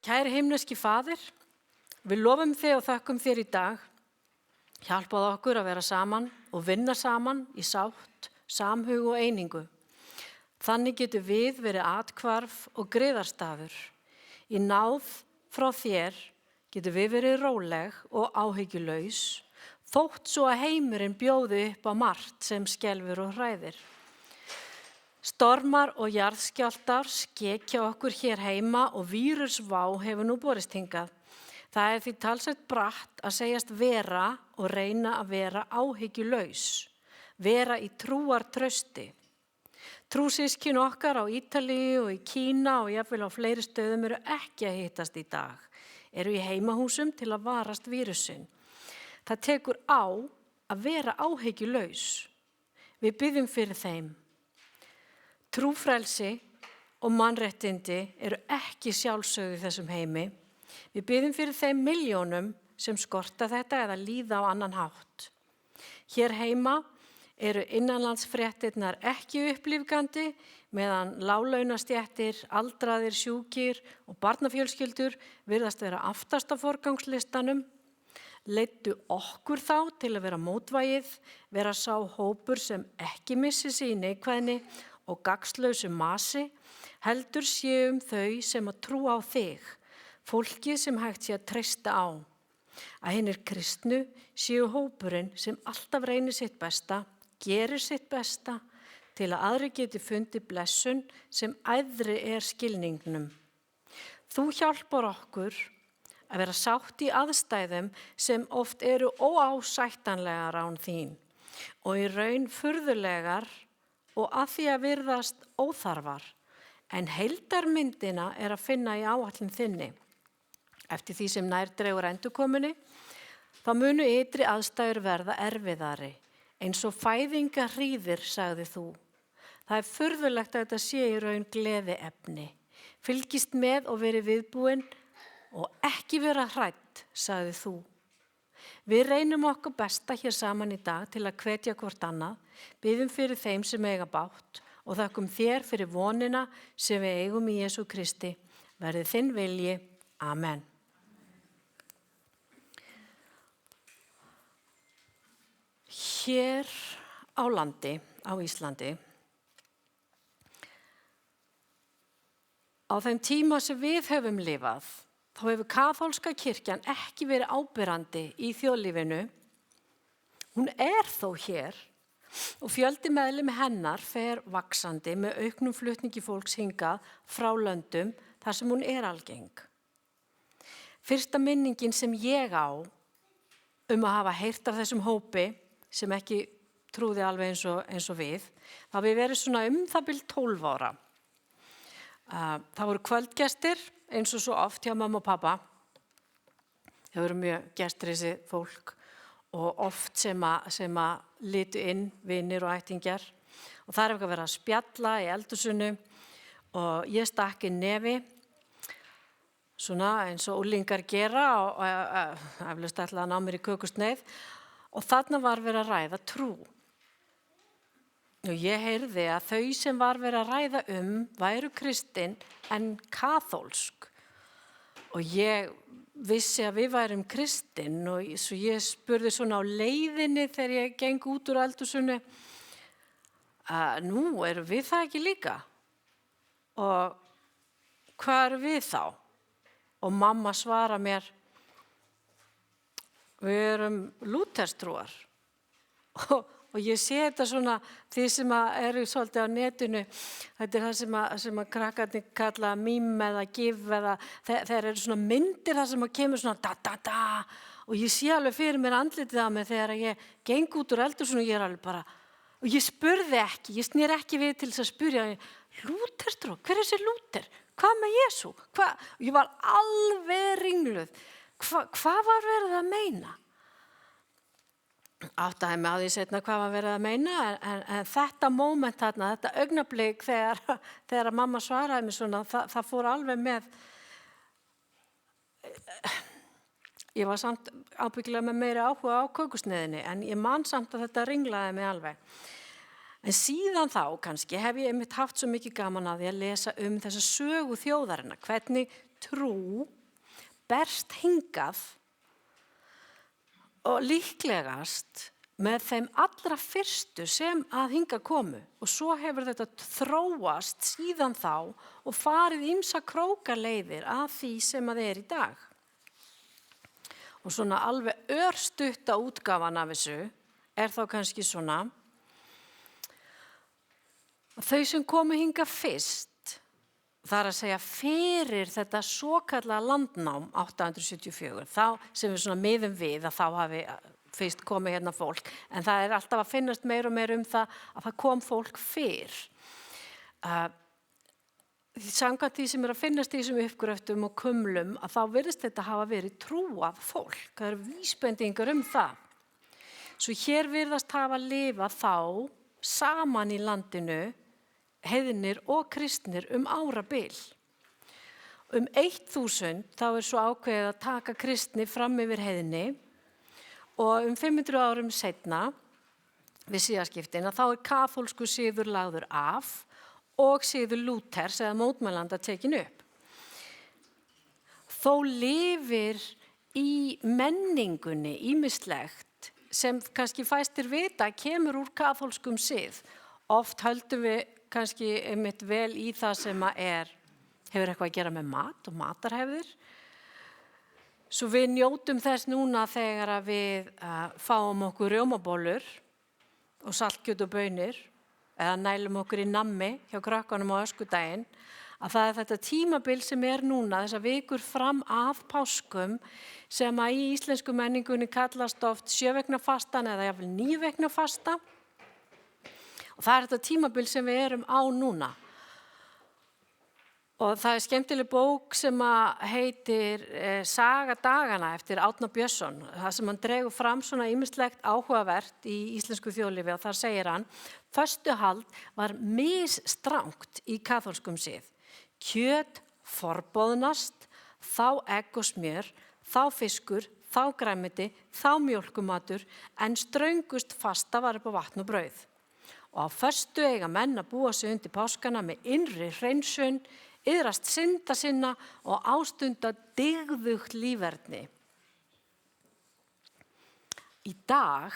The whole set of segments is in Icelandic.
Kæri himneski Faðir, við lofum þig og þökkum þér í dag. Hjálpaðu okkur að vera saman og vinna saman í sátt, samhug og einingu. Þannig getur við verið athvarf og griðarstafur. Í náð frá þér getur við verið róleg og áhyggjulaus, þótt svo að heimurinn bjóði upp á margt sem skelfur og hræðir. Stormar og jarðskjálftar skekja okkur hér heima og vírusvá hefur nú borist hingað. Það því talsvert bratt að segjast vera og reyna að vera áhyggjulaus, vera í trúartrausti. Trúsískin okkar á Ítalíu og í Kína og jafnvel á fleiri stöðum eru ekki að hittast í dag, eru í heimahúsum til að varast vírusinn. Það tekur á að vera áhyggjulaus. Við biðjum fyrir þeim. Trúfrelsi og mannréttindi eru ekki sjálfsögð í þessum heimi. Við biðjum fyrir þeim milljónum sem skorta þetta eða líða á annan hátt. Hér heima eru innanlandsfréttirnar ekki upplífgandi meðan láglaunastéttir, aldraðir, sjúkir og barnafjölskyldur virðast vera aftast á forgangslistanum. Leiddu okkur þá til að vera mótvægið, vera sá hópur sem ekki missi sig í neikvæðni og gagnslausu masi, heldur séum þau sem að trúa á þig, fólkið sem hægt sé að treysta á. Að hinir kristnu séu hópurinn sem alltaf reynir sitt besta, gerir sitt besta til að aðri geti fundið blessun sem æðri skilningnum. Þú hjálpar okkur að vera sátt í aðstæðum sem oft eru óásættanlegar án þín og í raun furðulegar og að því að virðast óþarfar, en heildarmyndina að finna í áætlun þinni. Eftir því sem nær dregur endurkomunni, þá munu ytri aðstæður verða erfiðari, eins og fæðingarhríðir, sagði þú. Það furðulegt að þetta sé í raun gleðiefni. Fylgist með og veri viðbúin og ekki vera hrædd, sagði þú. Við reynum okkur besta hér saman í dag til að hvetja hvort annað, biðjum fyrir þeim sem eiga bágt og þökkum þér fyrir vonina sem við eigum í Jesú Kristi. Verði þinn vilji. Amen. Hér á landi, á Íslandi, á þeim tíma sem við höfum lifað, þá hefur kaþólska kirkjan ekki verið áberandi í þjóðlífinu. Hún þó hér og fjöldi meðlimi hennar fer vaxandi með auknum flutningi fólks hingað frá löndum þar sem hún algeng. Fyrsta minningin sem ég á að hafa heyrt af þessum hópi sem ekki trúði alveg eins og við, það við verið svona það bil 12 ára. Það voru kvöldgestir eins og svo oft hjá mamma og pappa. Það voru mjög gestrisið fólk og oft sem að litu inn vinir og ættingjar. Og það eitthvað verið að spjalla í eldhúsinu og ég stakk inn nefi, svona eins og unglingar gera og eflaust ætlaði að ná mér í kökusneið. Og þarna var verið að ræða trú. Og ég heyrði að þau sem var verið að ræða væru kristin en kaþólsk. Og ég vissi að við værum kristin og svo ég spurði svona á leiðinni þegar ég geng út úr eldhúsinu, nú erum við það ekki líka? Og hvað erum við þá? Og mamma svara mér, við erum lúterstrúar. Og ég sé þetta svona, því sem eru svolítið á netinu, þetta það sem að krakkarnir kalla mím eða gif eða þeir eru svona myndir það sem að kemur svona da og ég sé alveg fyrir mér andlitið á mig þegar ég geng út úr eldhúsinu og ég alveg bara, og ég spurði ekki, ég sneri ekki við til þess að spyrja, lúterstrú, hver þessi lúter? Hvað með Jesú? Ég var alveg ringluð. Hvað var verið að meina? Áttaði mig á því seinna hvað var verið að meina en þetta moment þarna, þetta augnablik þegar mamma svaraði mig svona, það fór alveg með. Ég var samt ábyggilega með meiri áhuga á kökusneiðinni en ég man samt að þetta ringlaði mig alveg. En síðan þá kannski hef ég einmitt haft svo mikið gaman að því að lesa þessa sögu þjóðarinnar, hvernig trú berst hingað og líklegast með þeim allra fyrstu sem að hingað komu. Og svo hefur þetta þróast síðan þá og farið ýmsa krókaleiðir að því sem að í dag. Og svona alveg örstutta útgáfan af þessu þá kannski svona að þau sem komu hingað fyrst, það að segja fyrir þetta svokallaða landnám 874, þá sem við svona miðum við að þá hafi fyrst komið hérna fólk, en það alltaf að finnast meir og meir það að það kom fólk fyrr. Samkvæmt því sem að finnast í þessum uppgröftum og kumlum, að þá virðist þetta hafa verið trúað fólk. Það eru vísbendingar það. Svo hér virðast hafa lifað þá saman í landinu heiðnir og kristnir árabil. 1000 þá svo ákveðið að taka kristni fram yfir heiðni og 500 árum seinna við síðaskiptin að þá kaþólskur siður lagður af og siður Lúthers eða mótmælanda tekin upp. Þó lifir í menningunni ýmislegt sem kannski fæstir vita kemur úr kaþólskum sið. Oft höldum við kannski einmitt vel í það sem hefur eitthvað að gera með mat og matarhefðir. Svo við njótum þess núna þegar að við fáum okkur rjómabollur og saltkjöt og baunir eða nælum okkur í nammi hjá krökkunum á öskudaginn, að það þetta tímabil sem núna, þessar vikur fram að páskum, sem að í íslensku menningunni kallast oft 7 vegna fastan eða jafnvel 9 vegna fasta. Og það þetta tímabil sem við á núna. Og það skemmtileg bók sem að heitir Saga dagana eftir Árna Björnsson. Það sem hann dregur fram svona ýmislegt áhugavert í íslensku þjóðlífi og þar segir hann: föstuhald var misstrangt í kaþólskum sið. Kjöt forboðnast, þá egg og smjör, þá fiskur, þá grænmeti, þá mjólkumatur, en ströngust fasta var upp á vatn og brauð. Og á föstu eiga menn að búa sig undir páskana með innri hreinsun, iðrast synda sinna og ástunda dygðugt líferni. Í dag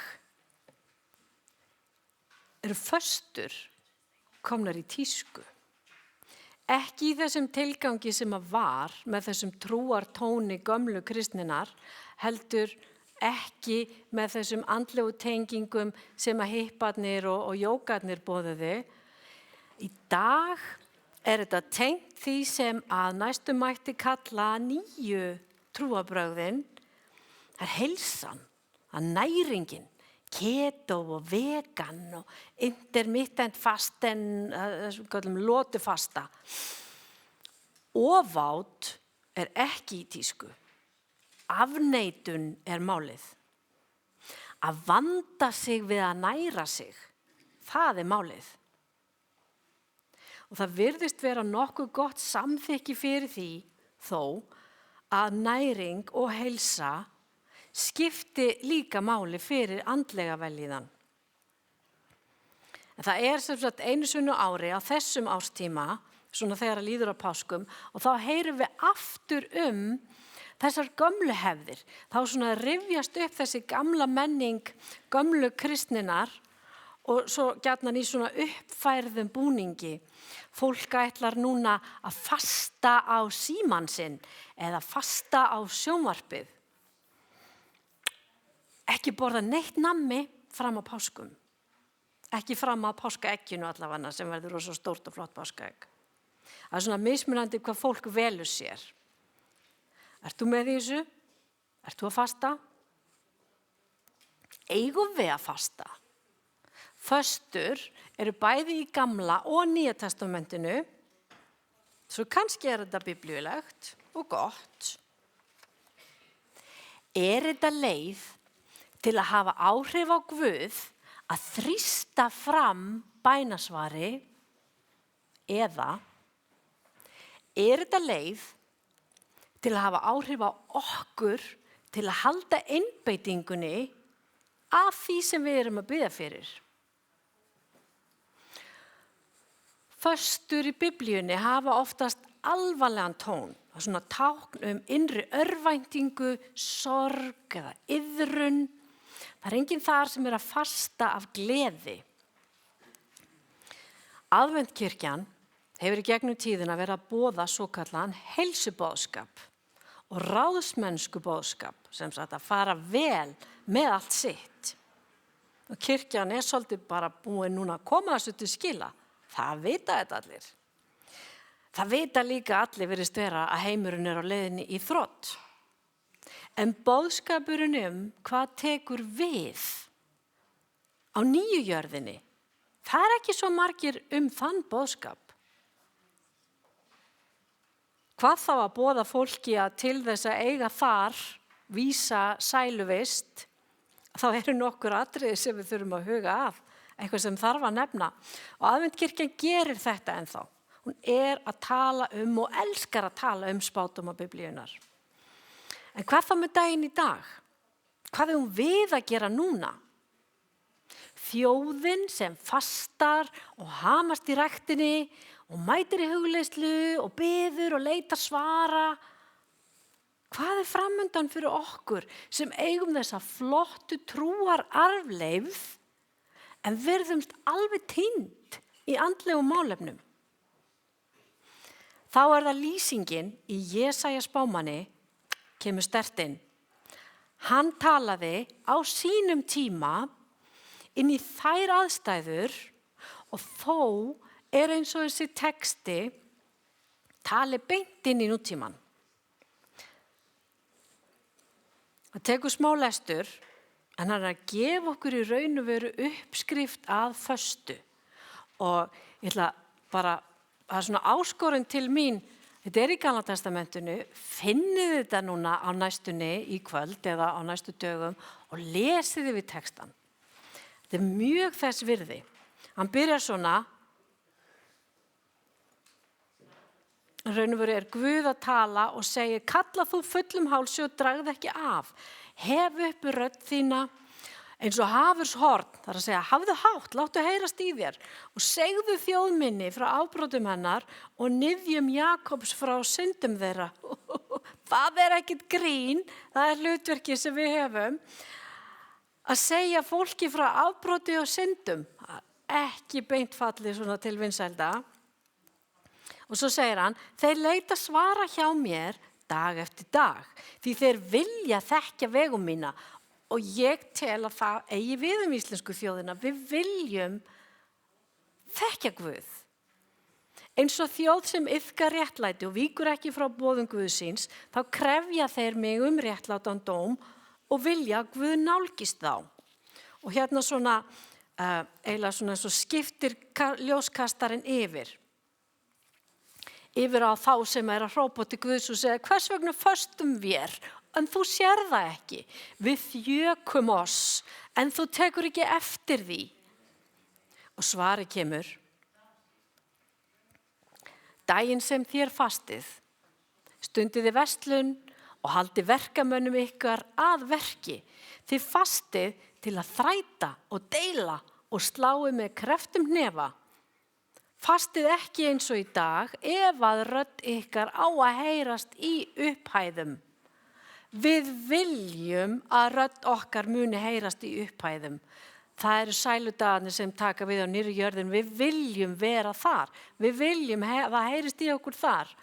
föstur komnar í tísku. Ekki í þessum tilgangi sem að var með þessum trúartóni gömlu kristninnar, heldur ekki með þessum andlegu tengingum sem að hipparnir og jógarnir boðuðu. Í dag þetta tengt því sem að næstum mætti kalla nýju trúarbrögðin. Það heilsan, það næringin, keto og vegan og intermittent fasten, kallum lotufasta. Ofát ekki í tísku. Afneitun málið. Að vanda sig við að næra sig, það málið. Og það virðist vera nokkuð gott samþykki fyrir því þó að næring og heilsa skipti líka máli fyrir andlega vellíðan. En það sem sagt einu sinni á ári á þessum árstíma, svona þegar að líður á páskum, og þá heyrum við aftur þessar gömlu hefðir. Þá svona rifjast upp þessi gamla menning, gömlu kristninnar og svo gjarnan í svona uppfærðum búningi. Fólk ætlar núna að fasta á símann sinn eða fasta á sjónvarpið. Ekki borða neitt nammi fram á páskum. Ekki fram á páskaegginu allavega sem verður rosa stórt og flott páskaegg. Það svona mismunandi hvað fólk velur sér. Ert þú með í þessu? Ert þú að fasta? Eigum við að fasta? Föstur bæði í gamla og nýja testamentinu, svo kannski þetta biblíulegt og gott. Þetta leið til að hafa áhrif á Guð að þrýsta fram bænasvari eða þetta leið til að hafa áhrif á okkur til að halda einbeitingunni af því sem við að biðja fyrir? Föstur í biblíunni hafa oftast alvarlegan tón. Það svona tákn innri örvæntingu, sorg eða iðrun. Það enginn þar sem að fasta af gleði. Aðventkirkjan hefur í gegnum tíðina verið að boða svokallaðan heilsuboðskap og ráðsmennsku boðskap, sem sagt að fara vel með allt sitt. Og kirkjan svolítið bara búin núna að koma þessu til skila. Það vita þetta allir. Það vita líka allir virðist vera að heimurinn á leiðinni í þrot. En boðskapurinn hvað tekur við á nýju jörðinni, það ekki svo margir þann boðskap. Hvað þá að boða fólki að til þess að eiga þar vísa sæluvist, þá nokkur atriði sem við þurfum að huga að, eitthvað sem þarf að nefna. Og aðventkirkjan gerir þetta ennþá. Hún að tala og elskar að tala spádóma Biblíunnar. En hvað þá með daginn í dag? Hvað hún við að gera núna? Þjóðin sem fastar og hamast í ræktinni og mætir í hugleiðslu og biður og leitar svara. Hvað framundan fyrir okkur sem eigum þessa flottu trúararfleifð en virðumst alveg týnd í andlegum málefnum? Þá það lýsingin í Jesaja spámanni kemur sterkt inn. Hann talaði á sínum tíma inn í þær aðstæður og þó eins og þessi texti tali beint inn í nútíman. Það tekur smá lestur, en hann að gefa okkur í raun og veru uppskrift að föstu. Og ég ætla bara, það svona áskorun til mín, þetta í Gamla testamentinu, finnið þetta núna á næstunni í kvöld eða á næstu dögum og lesið við textan. Þetta mjög þess virði. Hann byrjar svona, raun og veru Guð að tala og segir, kalla þú fullum hálsi og dragð ekki af. Hef upp rödd þína eins og hafurshorn, það að segja, hafðu hátt, láttu heyrast í þér og segðu þjóð minni frá afbrotum hennar og niðjum Jakobs frá syndum þeirra. Það ekkert grín, það hlutverkið sem við hefum, að segja fólki frá afbroti og syndum. Ekki beint fallið svona til vinsælda. Og svo segir hann, þeir leita svara hjá mér dag eftir dag, því þeir vilja þekkja vegum mína og ég tel að það eigi við íslensku þjóðina. Við viljum þekkja Guð. Eins og þjóð sem iðkar réttlæti og víkur ekki frá boðum Guðsins, þá krefja þeir mig réttlátan dóm og vilja að Guð nálgist þá. Og hérna svona, eiginlega svona svo skiptir ljóskastarinn yfir á þá sem að hrópa til Guðs og segja, hvers vegna föstum við, en þú sér það ekki. Við þjökum oss, en þú tekur ekki eftir því. Og svari kemur, daginn sem þér fastið, stundiði verslun og haldi verkamönnum ykkar að verki. Þið fastið til að þræta og deila og sláið með kreftum hnefa. Fastið ekki eins og í dag ef að rödd ykkar á að heyrast í upphæðum. Við viljum að rödd okkar muni heyrast í upphæðum. Það sæludagarnir sem taka við á nýrri jörðin. Við viljum vera þar. Við viljum að það heyrist í okkur þar.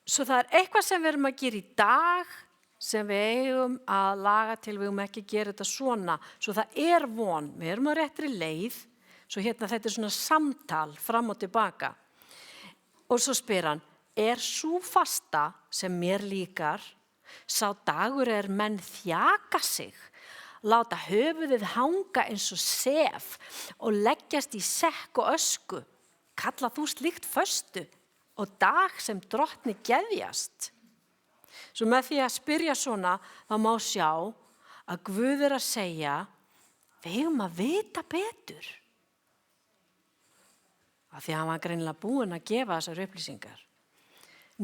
Svo það eitthvað sem við erum að gera í dag sem við eigum að laga til, við eigum ekki að gera þetta svona. Svo það von. Við erum á réttri leið. Svo hérna þetta svona samtal fram og tilbaka. Og svo spyr hann, sú fasta sem mér líkar, sá dagur menn þjaka sig, láta höfuðið hanga eins og sef og leggjast í sekk og ösku. Kalla þú slíkt föstu og dag sem drottni geðjast. Svo með því að spyrja svona, þá má sjá að Guð að segja, við eigum að vita betur. Af því að hann var greinilega búinn að gefa þessar upplýsingar.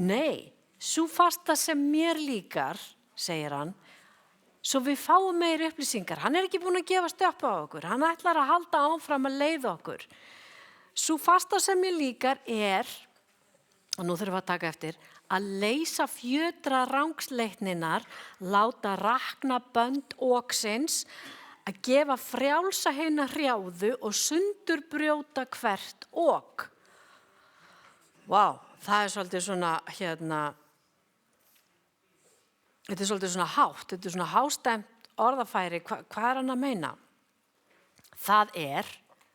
Nei, sú fasta sem mér líkar, segir hann, svo við fáum meiri upplýsingar. Hann ekki búinn að gefa stöpp á okkur. Hann ætlar að halda áfram að leiða okkur. Sú fasta sem mér líkar og nú þurfum við að taka eftir, að leysa fjötra rangsleitninar, láta rakna bönd oksins, að gefa frjálsa hina hrjáðu og sundurbrjóta hvert ok. Vá, það er svolítið svona, þetta er svolítið svona hátt, þetta er svona hástemt orðafæri, hvað er hann að meina? Það er,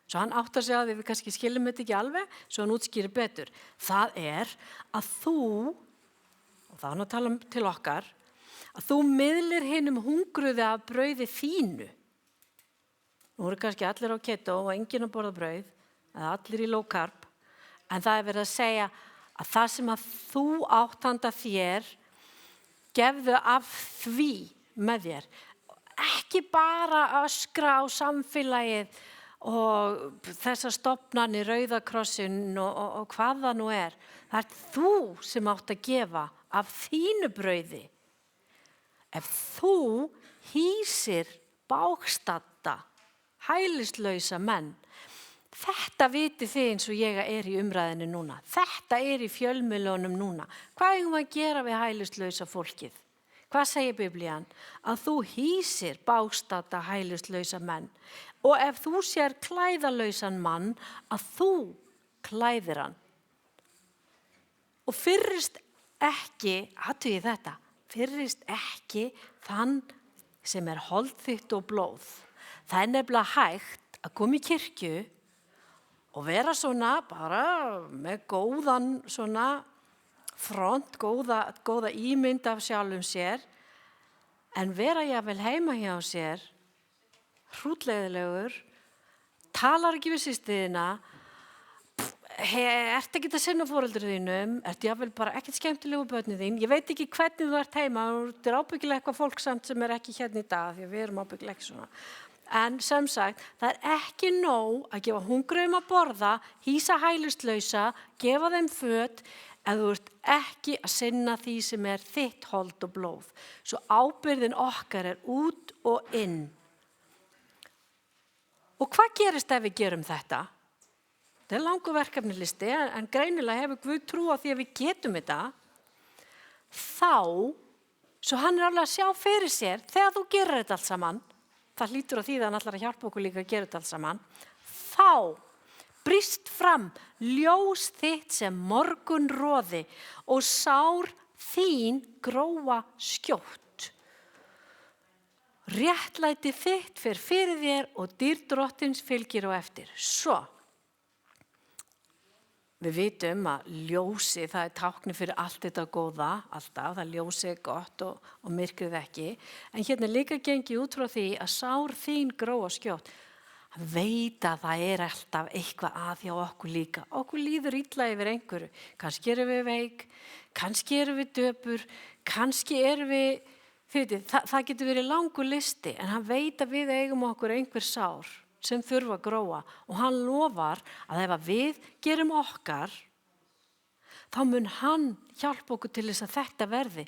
svo hann áttar sig að við kannski skiljum þetta ekki alveg, svo hann útskýrir betur. Það er að þú, og það er að tala til okkar, að þú miðlir hinum hungruði af brauði þínu. Nú eru kannski allir á keto og enginn að borða brauð, eða allir í low carb, en það er verið að segja að það sem að þú átt handa þér, gefðu af því með þér. Ekki bara öskra á samfélagið og þessar stofnanir, Rauða krossinn og hvað það nú er. Það er þú sem átt að gefa af þínu brauði. Ef þú hýsir bágstadda, hælislausa menn, þetta vitið þið eins og ég er í umræðinu núna. Þetta er í fjölmiðlunum núna. Hvað eigum við að gera við hælislausa fólkið? Hvað segir Biblían? Að þú hýsir bágstadda hælislausa menn. Og ef þú sér klæðalausan mann, að þú klæðir hann. Og fyrrist ekki, athugið þetta, fyrrist ekki þann sem er hold þitt og blóð. Það er nefnilega hægt að koma í kirkju og vera svona bara með góðan svona front, góða ímynd af sjálfum sér, en vera jafnvel heima hjá sér, hrútleiðilegur, talar ekki við systurina, ert ekki að sinna foreldrum þínum, ert jafnvel bara ekkert skemmtilegu börnin þín, ég veit ekki hvernig þú ert heima, þú er ábyggilega eitthvað fólk samt sem er ekki hérna í dag, því að við erum ábyggilega ekki svona. En sem sagt, það er ekki nóg að gefa hungruðum að borða, hýsa hælislausa, gefa þeim föt, ef þú ert ekki að sinna því sem er þitt hold og blóð. Svo ábyrgðin okkar er út og inn. Og hvað gerist ef við gerum þetta? Það er langur verkefnilisti, en greinilega hefur Guð trú á því að við getum þetta. Þá, svo hann er alveg að sjá fyrir sér, þegar þú gerir þetta allt saman, það hlýtur á því að hann ætlar að hjálpa okkur líka að gera þetta allt saman, þá brýst fram ljós þitt sem morgunroði og sár þín gróa skjótt. Réttlæti þitt fer fyrir þér og dýrð Drottins fylgir á eftir. Svo, við vitum að ljósi, það er tákni fyrir allt þetta góða, alltaf, það ljósi er gott og myrkrið ekki, en hérna líka gengið út frá því að sár þín gróa skjótt. Hann veit að það er alltaf eitthvað að hjá okkur líka. Okkur líður illa yfir einhverju. Kannski erum við veik, kannski erum við döpur, kannski erum við, það getur verið langur listi, en hann veit að við eigum okkur einhver sár sem þurfa að gróa og hann lofar að ef við gerum okkar, þá mun hann hjálpa okkur til þess að þetta verði,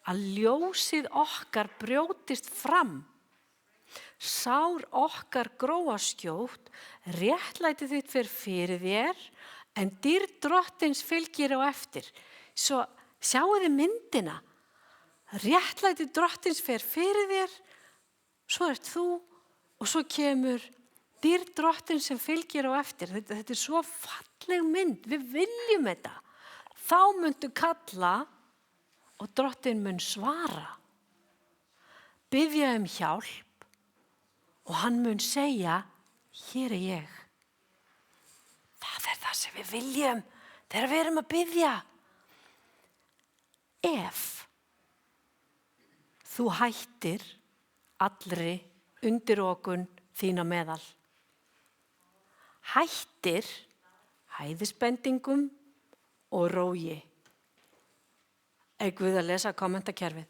að ljósið okkar brjótist fram. Sár okkar gróa skjótt, réttlæti þitt fyrir þér, en dýrð Drottins fylgir á eftir. Svo sjáu þið myndina, réttlæti Drottins fyrir þér, svo ert þú og svo kemur dýrð Drottins sem fylgir á eftir. Þetta er svo falleg mynd, við viljum þetta. Þá muntu kalla og Drottinn mun svara. Biðja hjálp. Og hann mun segja, hér er ég. Það er það sem við viljum þegar við erum að biðja. Ef þú hættir allri undirokun þín á meðal. Hættir hæðisbendingum og rógi. Er Guð að lesa kommentakerfið?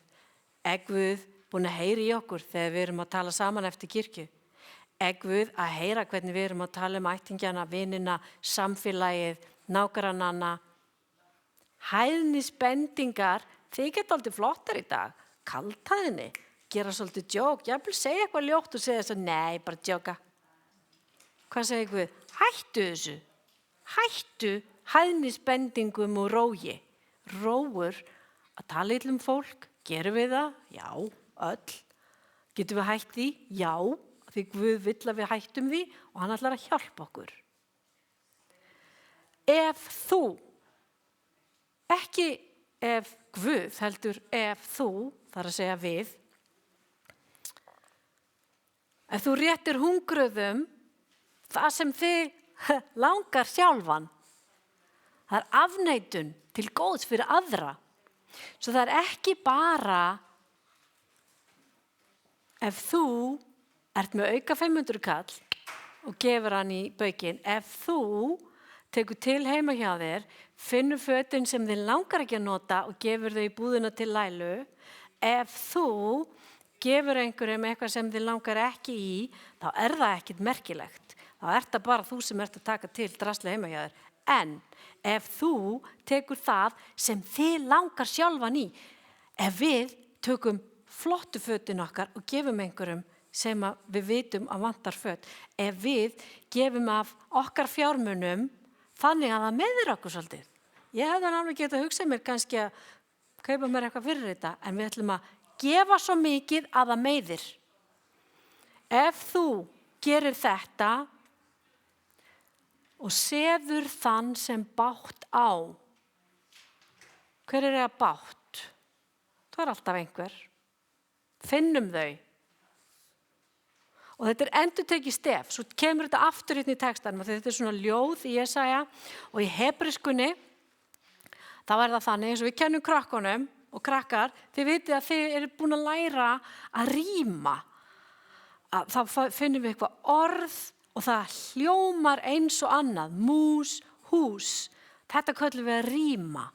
Er Guð búin að heyra í okkur þegar við erum að tala saman eftir kirkju? Er Guð að heyra hvernig við erum að tala ættingjana, vinina, samfélagið, nágrannana? Hæðnisbendingar, þið geta aldrei flottar í dag. Kaltæðinni, gera svolítið djók. Ég vil segja eitthvað ljótt og segja þess að nei, bara djóka. Hvað segir Guð? Hættu þessu. Hættu hæðnisbendingum og rógi. Rógur að tala illa fólk, gerum við það? Já, öll. Getum við hætt því? Já, því Guð vill að við hættum því og hann ætlar að hjálpa okkur. Ef þú, ekki ef Guð, heldur ef þú, þar að segja við, ef þú réttir hungruðum það sem þig langar sjálfan, það er afneitun til góðs fyrir aðra. Svo það er ekki bara ef þú ert með auka 500 kall og gefur hann í baukinn, ef þú tekur til heima hjá þér, finnur fötin sem þið langar ekki að nota og gefur þau í búðina til Lælu, ef þú gefur einhverjum eitthvað sem þið langar ekki í, þá er það ekkert merkilegt. Þá er það bara þú sem ert að taka til drasli heima hjá þér. En ef þú tekur það sem þið langar sjálfan í, ef við tökum flottu fötin okkar og gefum einhverjum sem við vitum að vantar föt, ef við gefum af okkar fjármunum þannig að það meiðir okkur svolítið. Ég hefði alveg getað að hugsa mér kannski að kaupa mér eitthvað fyrir þetta, en við ætlum að gefa svo mikið að það meiðir. Ef þú gerir þetta og sefur þann sem bágt á, hver er það bágt? Það er alltaf einhver. Finnum þau. Og þetta er endurtekið stef, svo kemur þetta aftur hérna í textanum, þetta er svona ljóð í Jesaja og í hebreskunni, þá er það þannig, eins og við kennum krakkonum og krakkar, þið vitið að þið eru búin að læra að ríma. Þá finnum við eitthvað orð og það hljómar eins og annað, mús, hús, þetta köllum við að ríma.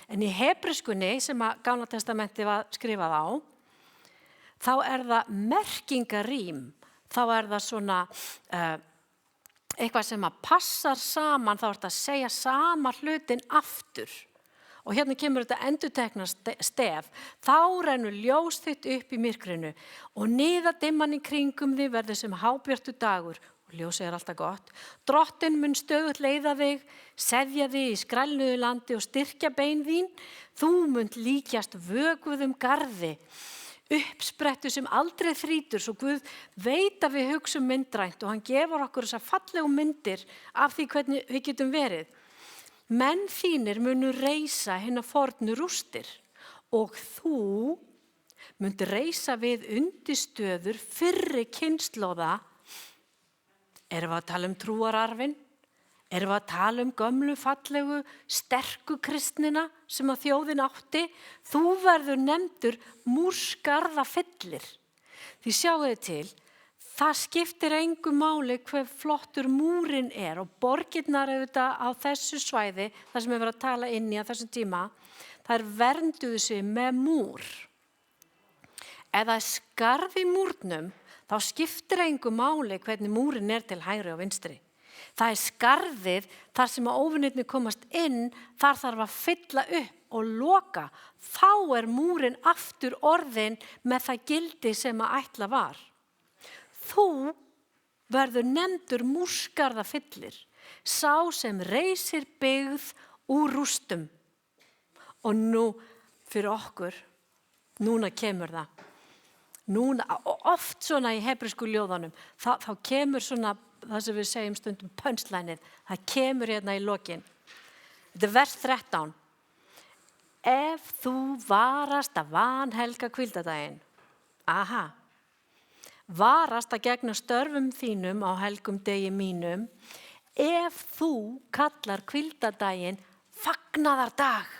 En í hebreskunni, sem að Gamla testamenti var skrifað á, þá er það merkingarím. Þá er það svona eitthvað sem að passar saman, þá er þetta að segja sama hlutin aftur. Og hérna kemur þetta endurtekna stef. Þá rennur ljós þitt upp í myrkrinu og niðadimman í kringum þig verður sem hábjartur dagur. Og ljósið er alltaf gott. Drottinn mun stöðugt leiða þig, seðja þig í skrælnuðu landi og styrkja bein þín. Þú munt líkjast vöguðum garði. Uppsprettu sem aldrei þrýtur, svo Guð veit að við hugsum myndrænt og hann gefur okkur þessar fallegu myndir af því hvernig við getum verið. Menn þínir munu reisa hinna fornu rústir og þú munt reisa við undirstöður fyrri kynslóða. Erum við að tala trúararfinn? Erum við að tala gömlu, fallegu, sterku kristnina sem að þjóðin átti? Þú verður nefndur múrskarðafyllir. Því sjáu þið til, það skiptir engu máli hver flottur múrin er og borgirnar auðvitað á þessu svæði, það sem við verðum að tala inn í á þessum tíma, það vernduðu sig með múr. Ef það er skarð í múrnum, þá skiptir engu máli hvernig múrin er til hægri og vinstri. Það er skarðið þar sem að óvinirnir komast inn, þar þarf að fylla upp og loka. Þá er múrin aftur orðin með það gildi sem að ætla var. Þú verður nefndur múrskarðafyllir, sá sem reisir byggð úr rústum. Og nú fyrir okkur, núna kemur það. Núna, og oft svona í hebresku ljóðunum, þá kemur svona það sem við segjum stundum pönslænið, það kemur hérna í lokin. Þetta er vers 13. Ef þú varast að vanhelga hvíldardaginn, varast að gegna störfum þínum á helgum degi mínum, ef þú kallar hvíldardaginn fagnaðardag,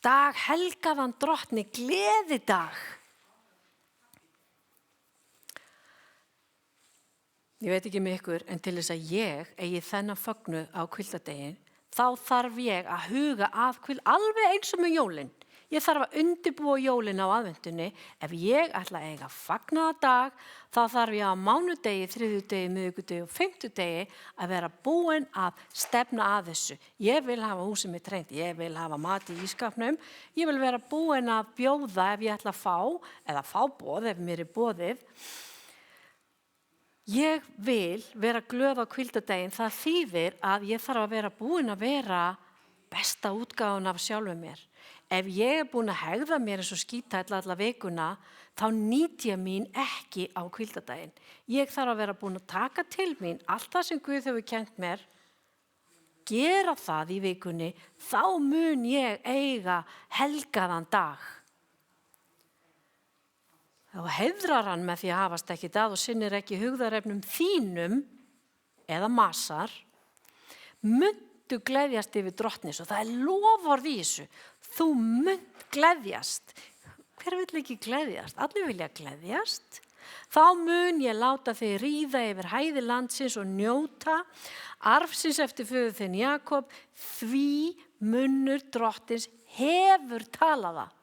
dag helgaðan drottni, gleðidag. Ég veit ekki með ykkur, en til þess að ég eigi þennan fögnuð á hvíldardaginn, þá þarf ég að huga að alveg eins og með jólin. Ég þarf að undirbúa jólin á aðventunni. Ef ég ætla að eiga fagnaðardag, þá þarf ég á mánudegi, þriðjudegi, miðvikudegi og fimmtudegi að vera búin að stefna að þessu. Ég vil hafa húsið mitt hreint, ég vil hafa mat í ískapnum, ég vil vera búin að bjóða ef ég ætla að fá, eða fá boð ef mér er boðið. Ég vil vera glöð á hvíldardaginn, það þýðir að ég þarf að vera búin að vera besta útgáfan af sjálfu mér. Ef ég búin að hegða mér eins og skítæll alla vikuna, þá nýt ég mín ekki á hvíldardaginn. Ég þarf að vera búin að taka til mín allt það sem Guð hefur kennt mér, gera það í vikunni, þá mun ég eiga helgaðan dag. Þá heiðrar hann með því að hafast ekki að og sinnir ekki hugðarefnum þínum eða masar, muntu gleðjast yfir drottnis og það loforð í þessu. Þú munt gleðjast. Hver vill ekki gleðjast? Allir vilja gleðjast. Þá mun ég láta þig ríða yfir hæði landsins og njóta arfsins eftir föður þinn Jakob, því munnur drottins hefur talað það.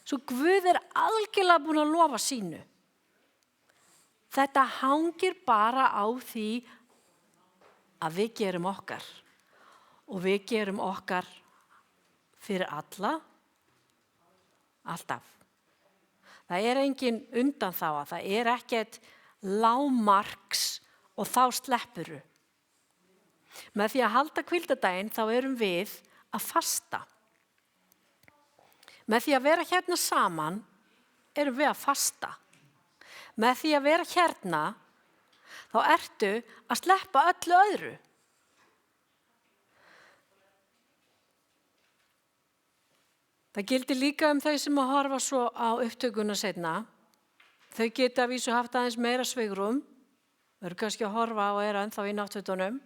Svo Guð algjörlega búin að lofa sínu. Þetta hangir bara á því að við gerum okkar. Og við gerum okkar fyrir alla, alltaf. Það engin undanþága, það ekkert lágmarks og þá sleppuru. Með því að halda hvíldardaginn þá erum við að fasta. Með því að vera hérna saman erum við að fasta. Með því að vera hérna þá ertu að sleppa öllu öðru. Það gildir líka þau sem að horfa svo á upptökuna seinna. Þau geta að vísu haft aðeins meira svigrúm. Þau eru kannski að horfa og ennþá í náttfötunum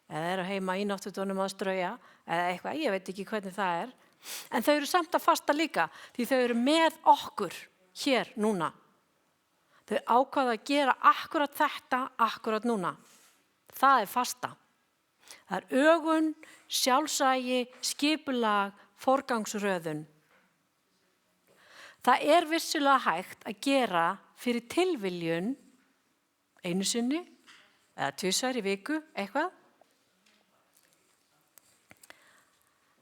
eða eru heima í náttfötunum að strauja eða eitthvað, ég veit ekki hvernig það er. En þau eru samt að fasta líka því þau eru með okkur hér núna. Þau ákvaða að gera akkurat þetta akkurat núna. Það fasta. Það ögun, sjálfsagi, skipulag, forgangsröðun. Það vissulega hægt að gera fyrir tilviljun einu sinni eða 2 í viku, eitthvað.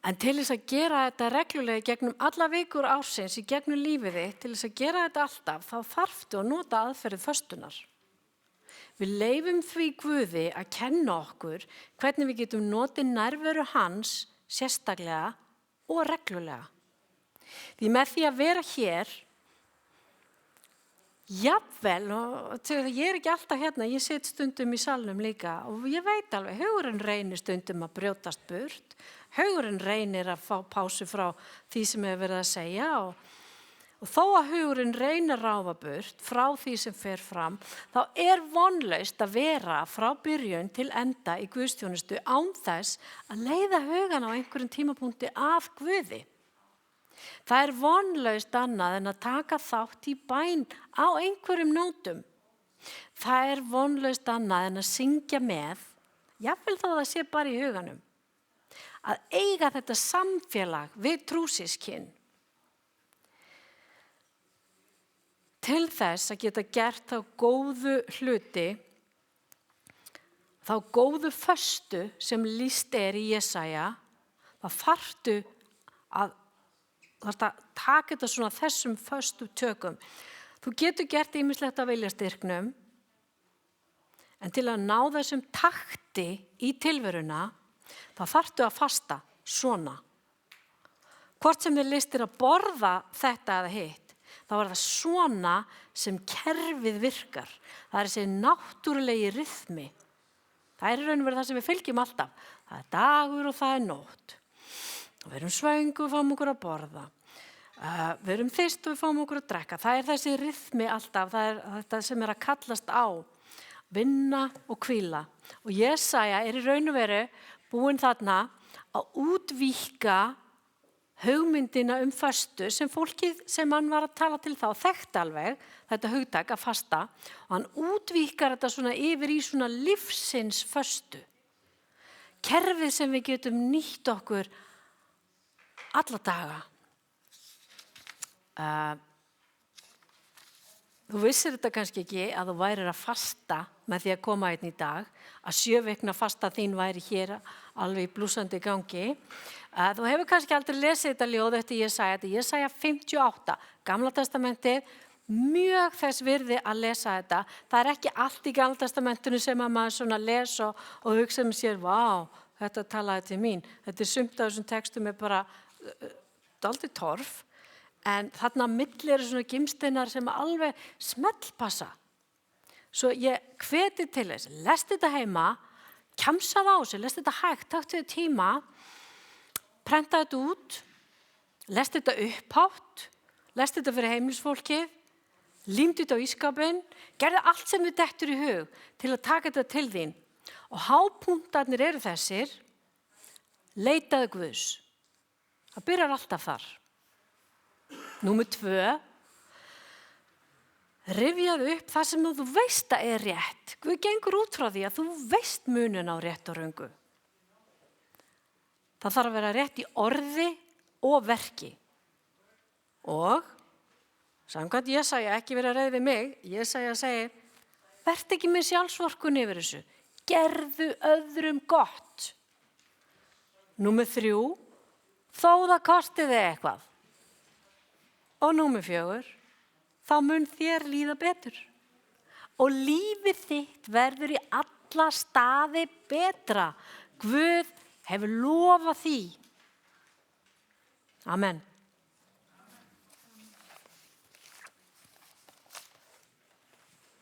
En til þess að gera þetta reglulega gegnum alla vikur ársins í gegnum lífið þitt, til þess að gera þetta alltaf, þá þarftu að nota aðferðið föstunar. Við leyfum því Guði að kenna okkur hvernig við getum notið nærveru hans sérstaklega og reglulega. Því með því að vera hér, jafnvel, og ég ekki alltaf hérna, ég sit stundum í salnum líka og ég veit alveg, hugurinn reynir stundum að brjótast burt, hugurinn reynir að fá pásu frá því sem verið að segja og þó að hugurinn reynir að ráfa burt frá því sem fer fram, þá vonlaust að vera frá byrjun til enda í guðsþjónustu án þess að leiða hugan á einhverjum tímapunkti að Guði. Það vonlaust annað en að taka þátt í bæn á einhverjum nótum. Það vonlaust annað en að syngja með, jafnvel þó það sé bara í huganum. Að eiga þetta samfélag við trúsískyn. Til þess að geta gert þá góðu hluti, þá góðu föstu sem lýst í Jesaja, þá þarftu að taka þetta svona þessum föstu tökum. Þú getur gert ýmislegt af viljastyrknum, en til að ná þessum takti í tilveruna, þá þarftu að fasta svona. Hvort sem þér listir að borða þetta eða hitt, þá það svona sem kerfið virkar. Það þessi náttúrulegi ryþmi. Það í raun og veru það sem við fylgjum alltaf. Það dagur og það nótt. Við erum svöng og við fáum okkur að borða. Við erum þyrst og við fáum okkur að drekka. Það þessi ryþmi alltaf. Það þetta sem að kallast á. Vinna og hvíla. Og Jesaja í raun og veru búinn þarna að útvíkka hugmyndina föstu sem fólkið sem hann var að tala til þá þekkti alveg þetta hugtak að fasta og hann útvíkkar þetta svona yfir í svona lífsins föstu. Kerfið sem við getum nýtt okkur alla daga. Þú vissir þetta kannski ekki að þú værir að fasta með því að koma einn í dag, að 7 vikna fasta þín væri hér alveg í blúsandi gangi. Þú hefur kannski aldrei lesið þetta ljóð eftir Jesaja 58, Gamla testamentið, mjög þess virði að lesa þetta. Það ekki allt í Gamla testamentinu sem að maður svona les og hugsa með sér, vá, þetta talaði til mín. Þetta sumt af þessum textum bara dálítið torf, en þarna á milli eru svona gimsteinar sem alveg smellpassa. Svo ég hveti til þess, lest þetta heima, kjamsað á sig, lest þetta hægt, taktu þér tíma, prenta þetta út, lest þetta upphátt, lest þetta fyrir heimilisfólkið, límdu þetta á ísskápinn, gerðu allt sem þið dettur í hug til að taka þetta til þín. Og hápunktarnir eru þessir, leitaðu Guðs. Það byrjar alltaf þar. Númer 2, rifjaðu upp það sem þú veist að er rétt. Guð gengur út frá því að þú veist munun á rétt og röngu. Það þarf að vera rétt í orði og verki. Og, samkvæmt Jesaja, ekki vera reið við mig, Jesaja segir, vertu ekki með sjálfsvorkunn yfir þessu. Gerðu öðrum gott. Númer 3, þó það kosti þig eitthvað. Og númer 4, þá mun þér líða betur. Og lífið þitt verður í alla staði betra. Guð hefur lofað því. Amen.